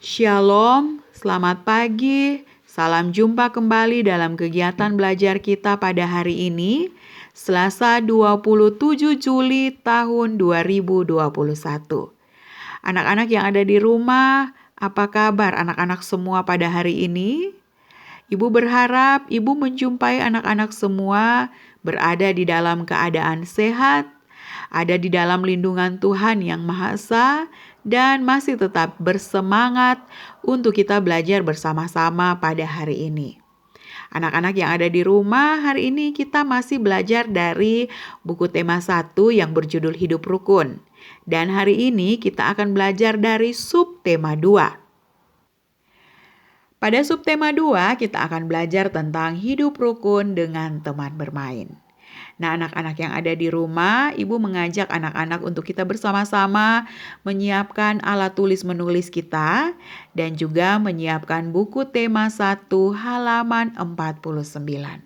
Shalom, selamat pagi. Salam jumpa kembali dalam kegiatan belajar kita pada hari ini, Selasa 27 Juli tahun 2021. Anak-anak yang ada di rumah, apa kabar anak-anak semua pada hari ini? Ibu berharap ibu menjumpai anak-anak semua berada di dalam keadaan sehat, ada di dalam lindungan Tuhan yang Maha Esa, dan masih tetap bersemangat untuk kita belajar bersama-sama pada hari ini. Anak-anak yang ada di rumah, hari ini kita masih belajar dari buku tema 1 yang berjudul Hidup Rukun. Dan hari ini kita akan belajar dari subtema 2. Pada subtema 2, kita akan belajar tentang hidup rukun dengan teman bermain. Nah, anak-anak yang ada di rumah, Ibu mengajak anak-anak untuk kita bersama-sama menyiapkan alat tulis menulis kita dan juga menyiapkan buku tema 1 halaman 49.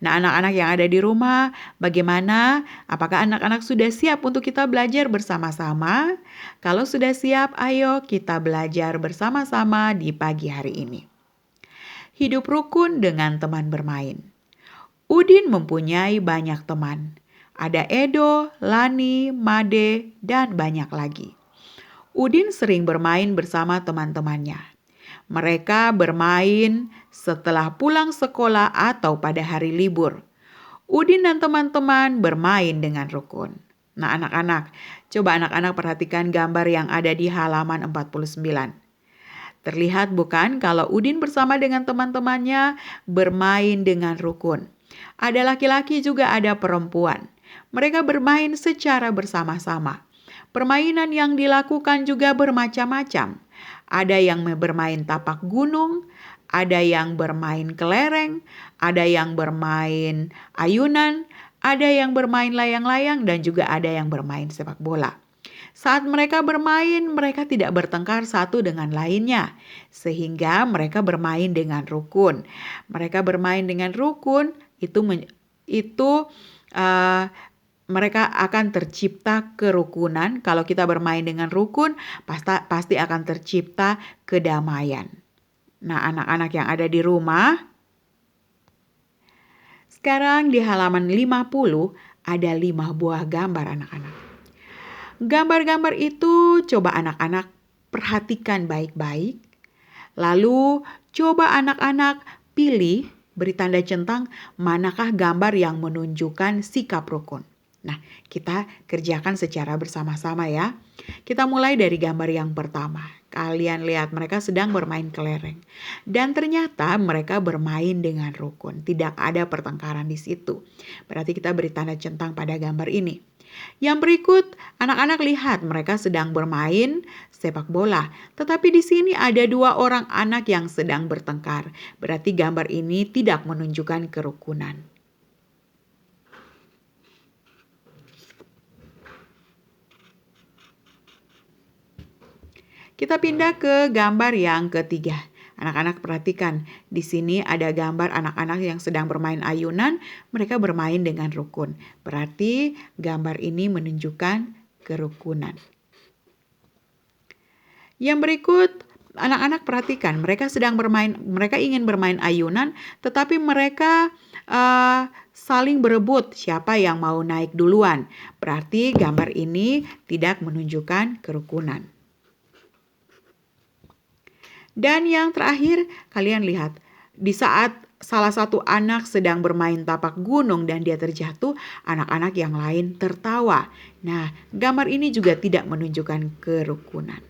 Nah, anak-anak yang ada di rumah, bagaimana? Apakah anak-anak sudah siap untuk kita belajar bersama-sama? Kalau sudah siap, ayo kita belajar bersama-sama di pagi hari ini. Hidup rukun dengan teman bermain. Udin mempunyai banyak teman. Ada Edo, Lani, Made, dan banyak lagi. Udin sering bermain bersama teman-temannya. Mereka bermain setelah pulang sekolah atau pada hari libur. Udin dan teman-teman bermain dengan rukun. Nah, anak-anak, coba anak-anak perhatikan gambar yang ada di halaman 49. Terlihat bukan kalau Udin bersama dengan teman-temannya bermain dengan rukun. Ada laki-laki juga ada perempuan. Mereka bermain secara bersama-sama. Permainan yang dilakukan juga bermacam-macam. Ada yang bermain tapak gunung, ada yang bermain kelereng, ada yang bermain ayunan, ada yang bermain layang-layang, dan juga ada yang bermain sepak bola. Saat mereka bermain, mereka tidak bertengkar satu dengan lainnya, sehingga mereka bermain dengan rukun. Mereka bermain dengan rukun, mereka akan tercipta kerukunan. Kalau kita bermain dengan rukun, pasti akan tercipta kedamaian. Nah, anak-anak yang ada di rumah, sekarang di halaman 50 ada 5 buah gambar anak-anak. Gambar-gambar itu coba anak-anak perhatikan baik-baik. Lalu coba anak-anak pilih, beri tanda centang manakah gambar yang menunjukkan sikap rukun. Nah, kita kerjakan secara bersama-sama ya. Kita mulai dari gambar yang pertama. Kalian lihat mereka sedang bermain kelereng. Dan ternyata mereka bermain dengan rukun. Tidak ada pertengkaran di situ. Berarti kita beri tanda centang pada gambar ini. Yang berikut, anak-anak lihat mereka sedang bermain sepak bola. Tetapi di sini ada 2 orang anak yang sedang bertengkar. Berarti gambar ini tidak menunjukkan kerukunan. Kita pindah ke gambar yang ketiga. Anak-anak perhatikan, di sini ada gambar anak-anak yang sedang bermain ayunan, mereka bermain dengan rukun. Berarti gambar ini menunjukkan kerukunan. Yang berikut, anak-anak perhatikan, mereka ingin bermain ayunan, tetapi mereka saling berebut siapa yang mau naik duluan. Berarti gambar ini tidak menunjukkan kerukunan. Dan yang terakhir, kalian lihat, di saat salah satu anak sedang bermain tapak gunung dan dia terjatuh, anak-anak yang lain tertawa. Nah, gambar ini juga tidak menunjukkan kerukunan.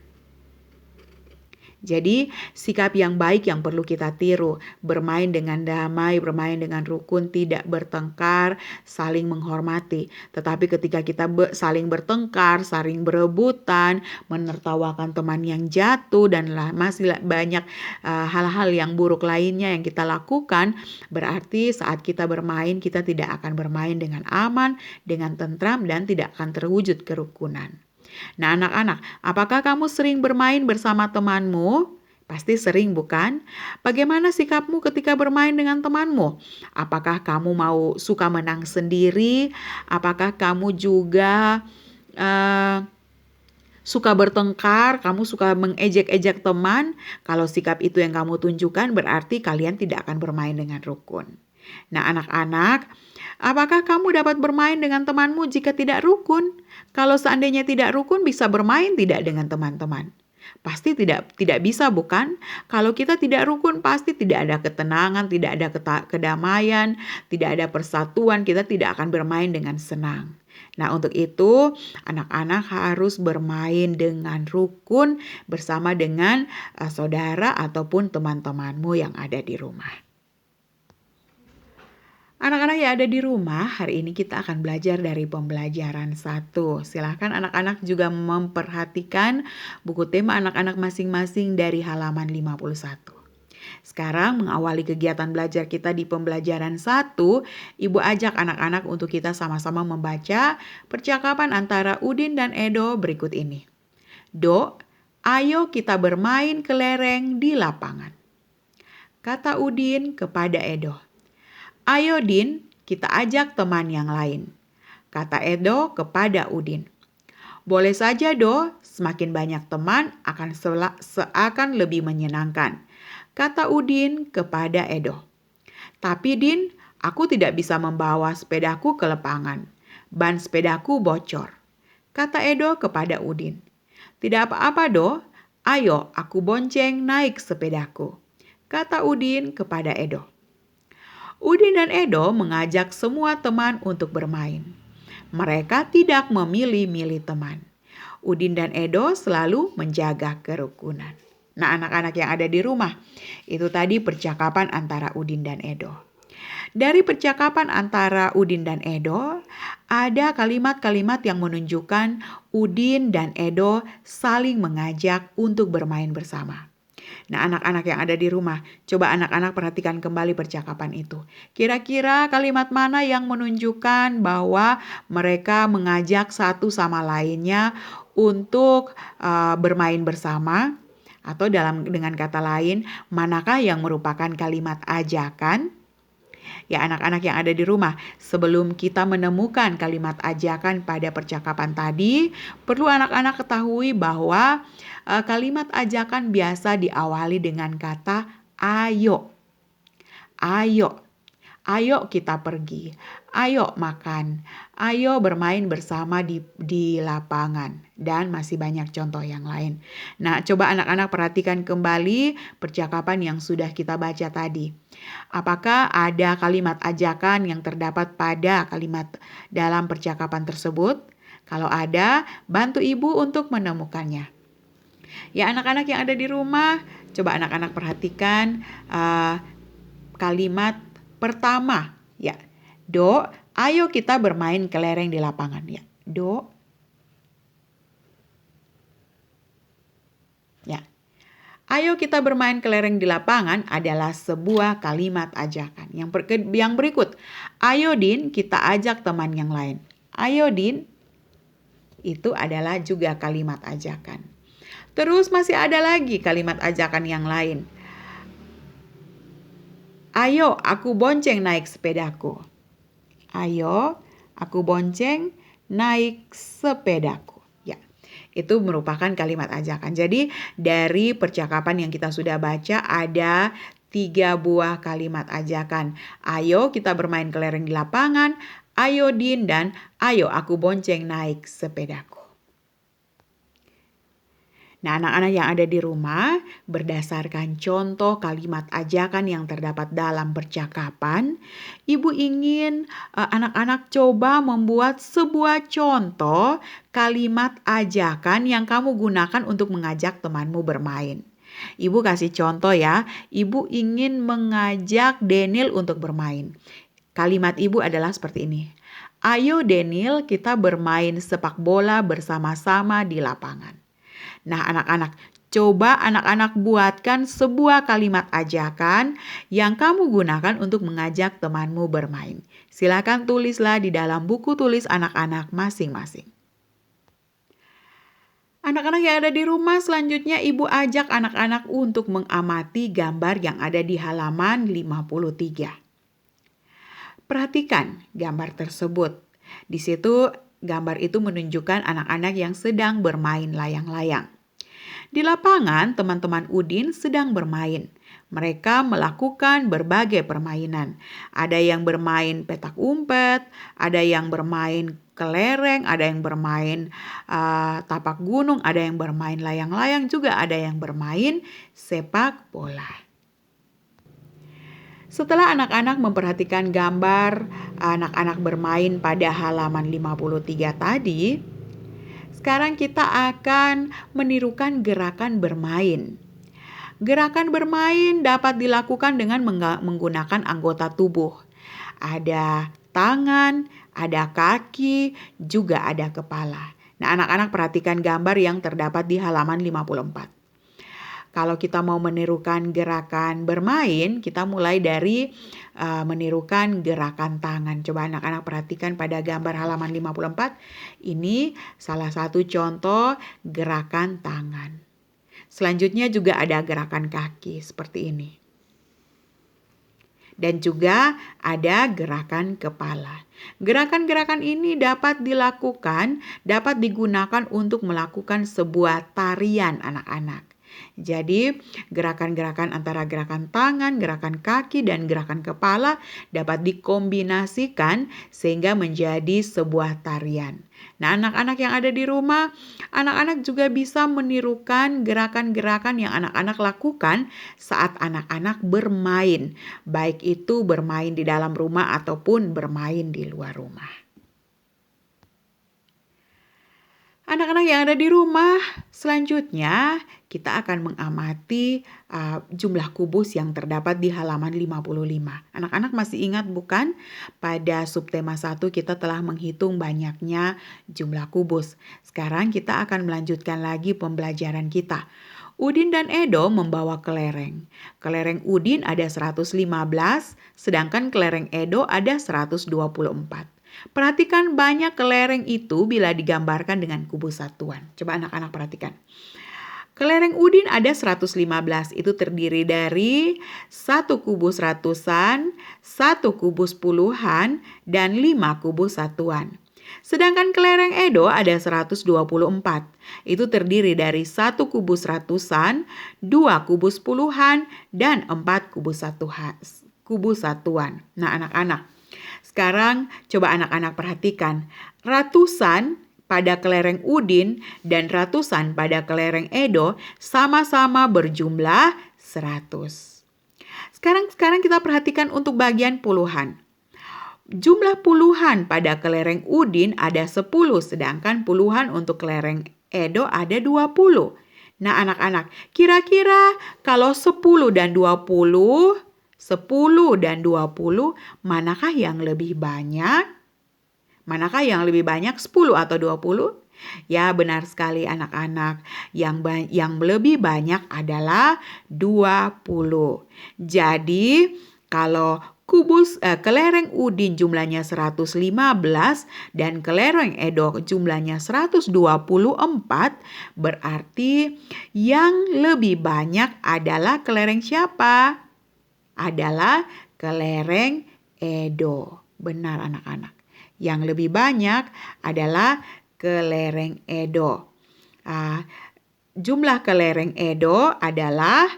Jadi, sikap yang baik yang perlu kita tiru, bermain dengan damai, bermain dengan rukun, tidak bertengkar, saling menghormati. Tetapi ketika kita saling bertengkar, saling berebutan, menertawakan teman yang jatuh, dan masih banyak hal-hal yang buruk lainnya yang kita lakukan, berarti saat kita bermain, kita tidak akan bermain dengan aman, dengan tentram, dan tidak akan terwujud kerukunan. Nah, anak-anak, apakah kamu sering bermain bersama temanmu? Pasti sering, bukan? Bagaimana sikapmu ketika bermain dengan temanmu? Apakah kamu suka menang sendiri? Apakah kamu juga suka bertengkar, kamu suka mengejek-ejek teman, kalau sikap itu yang kamu tunjukkan berarti kalian tidak akan bermain dengan rukun. Nah, anak-anak, apakah kamu dapat bermain dengan temanmu jika tidak rukun? Kalau seandainya tidak rukun, bisa bermain tidak dengan teman-teman? Pasti tidak bisa, bukan? Kalau kita tidak rukun, pasti tidak ada ketenangan, tidak ada kedamaian, tidak ada persatuan, kita tidak akan bermain dengan senang. Nah, untuk itu anak-anak harus bermain dengan rukun bersama dengan saudara ataupun teman-temanmu yang ada di rumah. Anak-anak yang ada di rumah, hari ini kita akan belajar dari pembelajaran 1. Silahkan anak-anak juga memperhatikan buku tema anak-anak masing-masing dari halaman 51. Sekarang mengawali kegiatan belajar kita di pembelajaran 1, Ibu ajak anak-anak untuk kita sama-sama membaca percakapan antara Udin dan Edo berikut ini. Dok, ayo kita bermain kelereng di lapangan. Kata Udin kepada Edo. Ayo Din, kita ajak teman yang lain. Kata Edo kepada Udin. Boleh saja Do, semakin banyak teman akan lebih menyenangkan. Kata Udin kepada Edo. Tapi Din, aku tidak bisa membawa sepedaku ke lapangan. Ban sepedaku bocor. Kata Edo kepada Udin. Tidak apa-apa Do, ayo aku bonceng naik sepedaku. Kata Udin kepada Edo. Udin dan Edo mengajak semua teman untuk bermain. Mereka tidak memilih-milih teman. Udin dan Edo selalu menjaga kerukunan. Nah, anak-anak yang ada di rumah, itu tadi percakapan antara Udin dan Edo. Dari percakapan antara Udin dan Edo, ada kalimat-kalimat yang menunjukkan Udin dan Edo saling mengajak untuk bermain bersama. Nah, anak-anak yang ada di rumah, coba anak-anak perhatikan kembali percakapan itu. Kira-kira kalimat mana yang menunjukkan bahwa mereka mengajak satu sama lainnya untuk bermain bersama? Atau dengan kata lain, manakah yang merupakan kalimat ajakan? Ya, anak-anak yang ada di rumah, sebelum kita menemukan kalimat ajakan pada percakapan tadi, perlu anak-anak ketahui bahwa kalimat ajakan biasa diawali dengan kata ayo. Ayo. Ayo kita pergi, ayo makan, ayo bermain bersama di lapangan, dan masih banyak contoh yang lain. Nah, coba anak-anak perhatikan kembali percakapan yang sudah kita baca tadi. Apakah ada kalimat ajakan yang terdapat pada kalimat dalam percakapan tersebut? Kalau ada, bantu ibu untuk menemukannya. Ya, anak-anak yang ada di rumah, coba anak-anak perhatikan kalimat pertama, ya. Do, ayo kita bermain kelereng di lapangan, ya. Do. Ya. Ayo kita bermain kelereng di lapangan adalah sebuah kalimat ajakan. Yang berikut, ayo Din, kita ajak teman yang lain. Ayo Din, itu adalah juga kalimat ajakan. Terus masih ada lagi kalimat ajakan yang lain. Ayo, aku bonceng naik sepedaku. Ayo, aku bonceng naik sepedaku. Ya, itu merupakan kalimat ajakan. Jadi dari percakapan yang kita sudah baca ada 3 buah kalimat ajakan. Ayo kita bermain kelereng di lapangan. Ayo Din, dan ayo aku bonceng naik sepedaku. Nah, anak-anak yang ada di rumah, berdasarkan contoh kalimat ajakan yang terdapat dalam percakapan, Ibu ingin anak-anak coba membuat sebuah contoh kalimat ajakan yang kamu gunakan untuk mengajak temanmu bermain. Ibu kasih contoh ya, Ibu ingin mengajak Daniel untuk bermain. Kalimat Ibu adalah seperti ini. Ayo Daniel, kita bermain sepak bola bersama-sama di lapangan. Nah, anak-anak, coba anak-anak buatkan sebuah kalimat ajakan yang kamu gunakan untuk mengajak temanmu bermain. Silakan tulislah di dalam buku tulis anak-anak masing-masing. Anak-anak yang ada di rumah, selanjutnya Ibu ajak anak-anak untuk mengamati gambar yang ada di halaman 53. Perhatikan gambar tersebut. Di situ Gambar itu menunjukkan anak-anak yang sedang bermain layang-layang. Di lapangan, teman-teman Udin sedang bermain. Mereka melakukan berbagai permainan. Ada yang bermain petak umpet, ada yang bermain kelereng, ada yang bermain tapak gunung, ada yang bermain layang-layang, juga ada yang bermain sepak bola. Setelah anak-anak memperhatikan gambar anak-anak bermain pada halaman 53 tadi, sekarang kita akan menirukan gerakan bermain. Gerakan bermain dapat dilakukan dengan menggunakan anggota tubuh. Ada tangan, ada kaki, juga ada kepala. Nah, anak-anak perhatikan gambar yang terdapat di halaman 54. Kalau kita mau menirukan gerakan bermain, kita mulai dari menirukan gerakan tangan. Coba anak-anak perhatikan pada gambar halaman 54. Ini salah satu contoh gerakan tangan. Selanjutnya juga ada gerakan kaki seperti ini. Dan juga ada gerakan kepala. Gerakan-gerakan ini dapat digunakan untuk melakukan sebuah tarian anak-anak. Jadi, gerakan-gerakan antara gerakan tangan, gerakan kaki, dan gerakan kepala dapat dikombinasikan sehingga menjadi sebuah tarian. Nah, anak-anak yang ada di rumah, anak-anak juga bisa menirukan gerakan-gerakan yang anak-anak lakukan saat anak-anak bermain, baik itu bermain di dalam rumah ataupun bermain di luar rumah. Anak-anak yang ada di rumah, selanjutnya kita akan mengamati jumlah kubus yang terdapat di halaman 55. Anak-anak masih ingat bukan? Pada subtema 1 kita telah menghitung banyaknya jumlah kubus. Sekarang kita akan melanjutkan lagi pembelajaran kita. Udin dan Edo membawa kelereng. Kelereng Udin ada 115, sedangkan kelereng Edo ada 124. Perhatikan banyak kelereng itu bila digambarkan dengan kubus satuan. Coba anak-anak perhatikan. Kelereng Udin ada 115, itu terdiri dari 1 kubus ratusan, 1 kubus puluhan, dan 5 kubus satuan. Sedangkan kelereng Edo ada 124, itu terdiri dari 1 kubus ratusan, 2 kubus puluhan, dan 4 kubus satuan. Nah, anak-anak, sekarang coba anak-anak perhatikan. Ratusan pada kelereng Udin dan ratusan pada kelereng Edo sama-sama berjumlah 100. Sekarang kita perhatikan untuk bagian puluhan. Jumlah puluhan pada kelereng Udin ada 10, sedangkan puluhan untuk kelereng Edo ada 20. Nah, anak-anak, kira-kira kalau 10 dan 20... 10 dan 20, manakah yang lebih banyak? Manakah yang lebih banyak, 10 atau 20? Ya, benar sekali anak-anak. Yang lebih banyak adalah 20. Jadi, kalau kelereng Udin jumlahnya 115 dan kelereng Edo jumlahnya 124, berarti yang lebih banyak adalah kelereng siapa? Adalah kelereng Edo. Benar anak-anak. Yang lebih banyak adalah kelereng Edo. Jumlah kelereng Edo adalah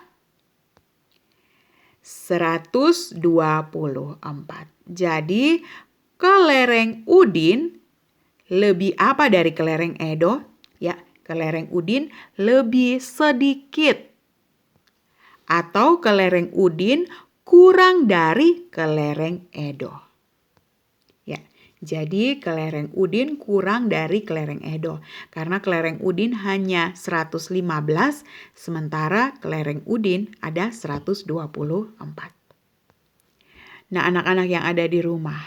124. Jadi kelereng Udin lebih apa dari kelereng Edo? Ya, kelereng Udin lebih sedikit. Atau kelereng Udin kurang dari kelereng Edo. Ya, jadi kelereng Udin kurang dari kelereng Edo. Karena kelereng Udin hanya 115, sementara kelereng Udin ada 124. Nah, anak-anak yang ada di rumah,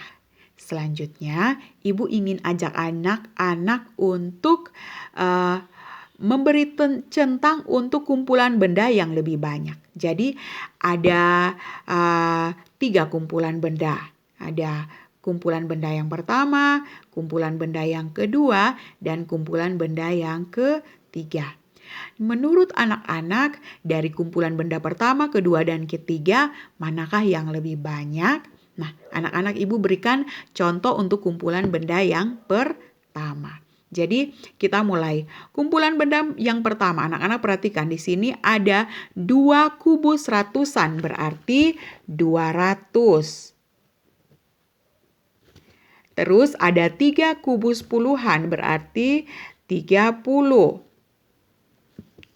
selanjutnya ibu ingin ajak anak-anak untuk memberi centang untuk kumpulan benda yang lebih banyak. Jadi ada 3 kumpulan benda. Ada kumpulan benda yang pertama, kumpulan benda yang kedua, dan kumpulan benda yang ketiga. Menurut anak-anak, dari kumpulan benda pertama, kedua, dan ketiga, manakah yang lebih banyak? Nah, anak-anak ibu berikan contoh untuk kumpulan benda yang pertama. pertama. Jadi kita mulai. Kumpulan benda yang pertama, anak-anak perhatikan di sini ada 2 kubus ratusan, berarti 200. Terus ada 3 kubus puluhan, berarti 30.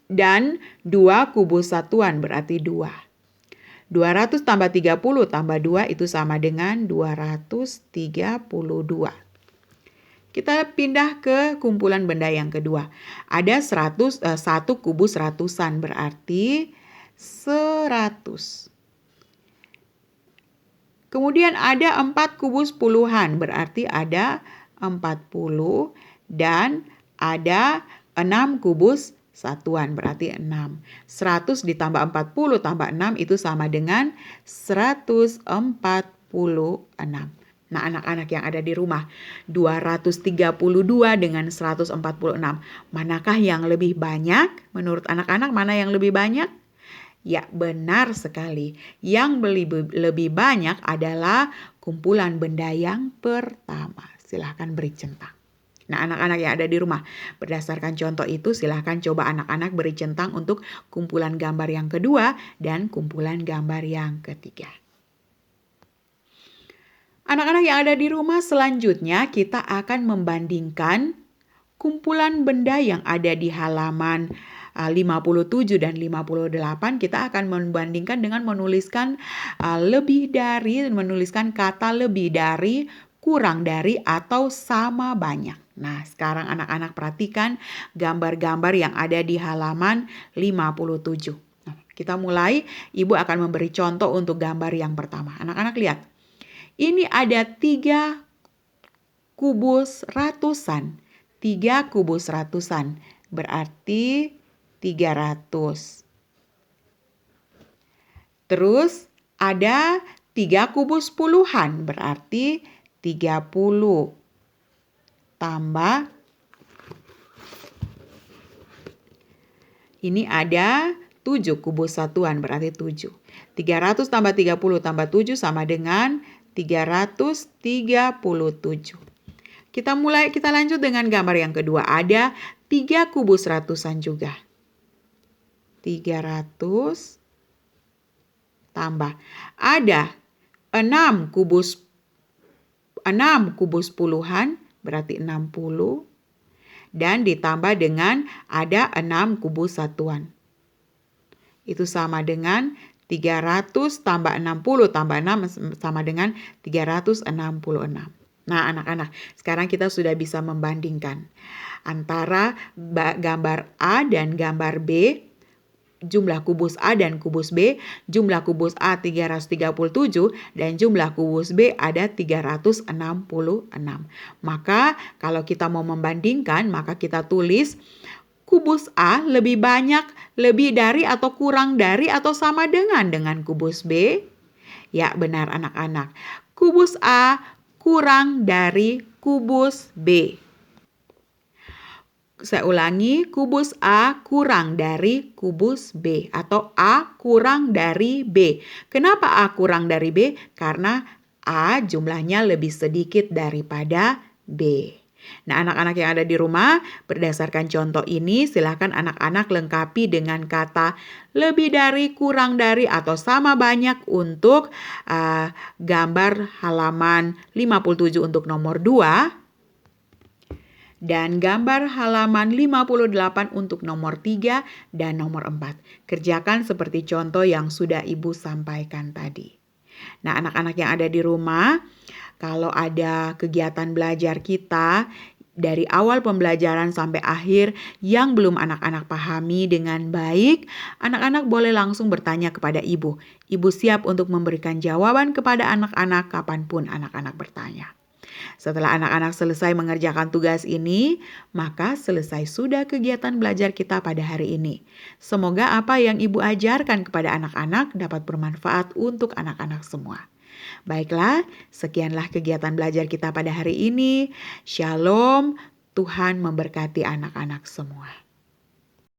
Dan 2 kubus satuan, berarti 2. 200 tambah 30 tambah 2 itu sama dengan 232. Kita pindah ke kumpulan benda yang kedua. Ada 1 kubus ratusan, berarti 100. Kemudian ada 4 kubus puluhan, berarti ada 40. Dan ada 6 kubus satuan, berarti 6. 100 ditambah 40 tambah 6 itu sama dengan 146. Nah, anak-anak yang ada di rumah, 232 dengan 146. Manakah yang lebih banyak? Menurut anak-anak, mana yang lebih banyak? Ya, benar sekali. Yang lebih banyak adalah kumpulan benda yang pertama. Silahkan beri centang. Nah, anak-anak yang ada di rumah, berdasarkan contoh itu silahkan coba anak-anak beri centang untuk kumpulan gambar yang kedua dan kumpulan gambar yang ketiga. Anak-anak yang ada di rumah, selanjutnya kita akan membandingkan kumpulan benda yang ada di halaman 57 dan 58. Kita akan membandingkan dengan menuliskan menuliskan kata lebih dari, kurang dari, atau sama banyak. Nah, sekarang anak-anak perhatikan gambar-gambar yang ada di halaman 57. Nah, kita mulai, Ibu akan memberi contoh untuk gambar yang pertama. Anak-anak lihat. Ini ada 3 kubus ratusan. 3 kubus ratusan berarti 300. Terus ada 3 kubus puluhan berarti 30. Tambah. Ini ada 7 kubus satuan berarti 7. 300 tambah 30 tambah 7 sama dengan 337. Kita lanjut dengan gambar yang kedua. Ada 3 kubus ratusan juga. 300 tambah. Ada 6 kubus puluhan berarti 60. Dan ditambah dengan ada 6 kubus satuan. Itu sama dengan 300 tambah 60 tambah 6 sama dengan 366. Nah, anak-anak, sekarang kita sudah bisa membandingkan antara gambar A dan gambar B, jumlah kubus A dan kubus B, jumlah kubus A 337 dan jumlah kubus B ada 366. Maka kalau kita mau membandingkan, maka kita tulis kubus A lebih banyak, lebih dari atau kurang dari atau sama dengan kubus B? Ya, benar anak-anak. Kubus A kurang dari kubus B. Saya ulangi, kubus A kurang dari kubus B atau A kurang dari B. Kenapa A kurang dari B? Karena A jumlahnya lebih sedikit daripada B. Nah, anak-anak yang ada di rumah, berdasarkan contoh ini, silakan anak-anak lengkapi dengan kata lebih dari, kurang dari, atau sama banyak untuk gambar halaman 57 untuk nomor 2. Dan gambar halaman 58 untuk nomor 3 dan nomor 4. Kerjakan seperti contoh yang sudah Ibu sampaikan tadi. Nah, anak-anak yang ada di rumah, kalau ada kegiatan belajar kita dari awal pembelajaran sampai akhir yang belum anak-anak pahami dengan baik, anak-anak boleh langsung bertanya kepada Ibu. Ibu siap untuk memberikan jawaban kepada anak-anak kapanpun anak-anak bertanya. Setelah anak-anak selesai mengerjakan tugas ini, maka selesai sudah kegiatan belajar kita pada hari ini. Semoga apa yang Ibu ajarkan kepada anak-anak dapat bermanfaat untuk anak-anak semua. Baiklah, sekianlah kegiatan belajar kita pada hari ini. Shalom, Tuhan memberkati anak-anak semua.